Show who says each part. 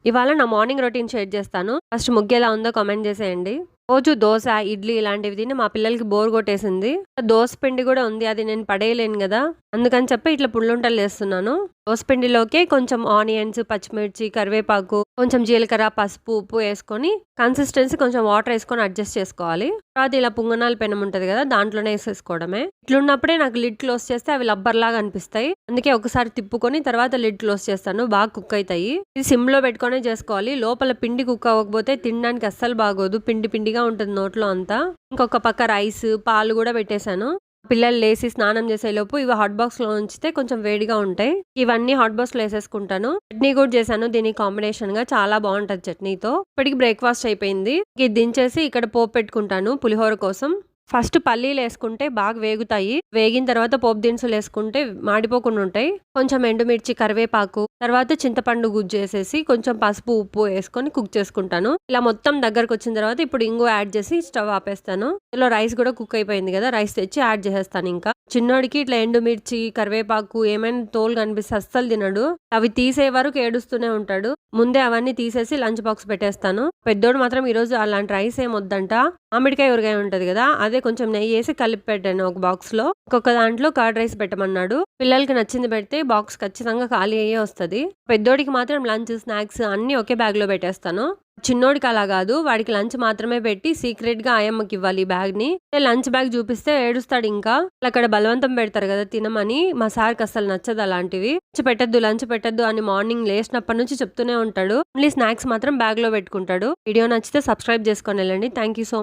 Speaker 1: ఇవాళ నా morning routine share చేస్తాను. ఫస్ట్ ముగ్గెలా ఉందో కామెంట్ చేసేయండి. రోజు దోస, ఇడ్లీ ఇలాంటివి తిని మా పిల్లలకి బోర్ కొట్టేసింది. దోస పిండి కూడా ఉంది. అది నేను పడేయలేను గదా! అందుకని చెప్పి ఇట్లా పుల్లుంటలు చేస్తున్నాను. దోస పిండిలోకే కొంచెం ఆనియన్స్, పచ్చిమిర్చి, కరివేపాకు, కొంచెం జీలకర్ర, పసుపు, ఉప్పు ఏసుకొని కన్సిస్టెన్సీ కొంచెం వాటర్ ఏసుకొని అడ్జస్ట్ చేసుకోవాలి. తర్వాత ఇలా పుంగనాల పెనం ఉంటది కదా! దాంట్లోనే ఏసేసుకోవడమే. ఇట్లున్నప్పుడే నాకు లిడ్ క్లోజ్ చేస్తే అవి లబ్బర్‌లాగా అనిపిస్తాయి. అందుకే ఒకసారి తిప్పుకొని తర్వాత లిడ్ క్లోజ్ చేస్తాను. బాగా కుక్ అయితాయి. ఇది సిమ్‌లో పెట్టుకొనే చేసుకోవాలి. లోపల పిండి కుక్ అవ్వకపోతే తినడానికి అస్సలు బాగోదు. పిండి పిండిగా ఉంటది నోట్లో అంతా. ఇంకొక పక్క రైస్, పాలు కూడా పెట్టేశాను. పిల్లలు లేసి స్నానం చేసేలోపు ఇవి హాట్ బాక్స్‌లో ఉంచితే కొంచెం వేడిగా ఉంటాయి. ఇవన్నీ హాట్ బాక్స్‌లో ఏసేసుకుంటాను. చట్నీ కూడా చేశాను దీనికి కాంబినేషన్‌గా. చాలా బావుంటది చట్నీతో. ఇప్పటికి బ్రేక్‌ఫాస్ట్ అయిపోయింది. ఇది దించేసి ఇక్కడ పోపు పెట్టుకుంటాను పులిహోర కోసం. ఫస్ట్ పల్లీలేసుకుంటే బాగా వేగుతాయి. వేగిన తర్వాత పోపు దినుసులేసుకుంటే మాడిపోకుండా ఉంటాయి. కొంచెం ఎండుమిర్చి, కరివేపాకు, తర్వాత చింతపండు గుజ్జేసేసి కొంచెం పసుపు, ఉప్పు ఏసుకొని కుక్ చేసుకుంటాను. ఇలా మొత్తం దగ్గరకొచ్చిన తర్వాత ఇప్పుడు ఇంగువ యాడ్ చేసి స్టవ్ ఆపేస్తాను. ఇందులో రైస్ కూడా కుక్ అయిపోయింది కదా! రైస్ తెచ్చి యాడ్ చేసేస్తాను ఇంకా. చిన్నోడికి ఇట్లా ఎండుమిర్చి, కరివేపాకు ఏమైనా తోలు కనిపిస్తే అస్సలు తినడు. అవి తీసే వరకు ఏడుస్తూనే ఉంటాడు. ముందే అవన్నీ తీసేసి లంచ్ బాక్స్ పెట్టేస్తాను. పెద్దోడు మాత్రం ఈరోజు అలాంటి రైస్ ఏం వద్దంట. మామిడికాయ ఊరగాయ ఉంటది కదా! అదే కొంచెం నెయ్యేసి కలిపి పెట్టాను ఒక బాక్స్‌లో. ఇంకొక దాంట్లో కర్డ్ రైస్ పెట్టమన్నాడు. పిల్లలకి నచ్చింది పెడితే బాక్స్ ఖచ్చితంగా ఖాళీ అయ్యే వస్తది. పెద్దోడికి మాత్రం లంచ్, స్నాక్స్ అన్నీ ఒకే బ్యాగ్‌లో పెట్టేస్తాను. చిన్నోడికి అలా గాదు. వాడికి లంచ్ మాత్రమే పెట్టి సీక్రెట్‌గా ఆయమ్మకివ్వాలి ఈ బ్యాగ్‌ని. లంచ్ బ్యాగ్ చూపిస్తే ఏడుస్తాడింకా. అక్కడ బలవంతం పెడతారు గదా! తినమని. మా సార్‌కి అస్సలు నచ్చదు అలాంటివి. లంచ్ పెట్టొద్దు అని మార్నింగ్ లేసినప్పటి నుంచి చెప్తూనే ఉంటాడు. ఓన్లీ స్నాక్స్ మాత్రం బ్యాగ్‌లో పెట్టుకుంటాడు. వీడియో నచ్చితే సబ్స్క్రైబ్ చేసుకొని ఎళ్ళండి. Thank you so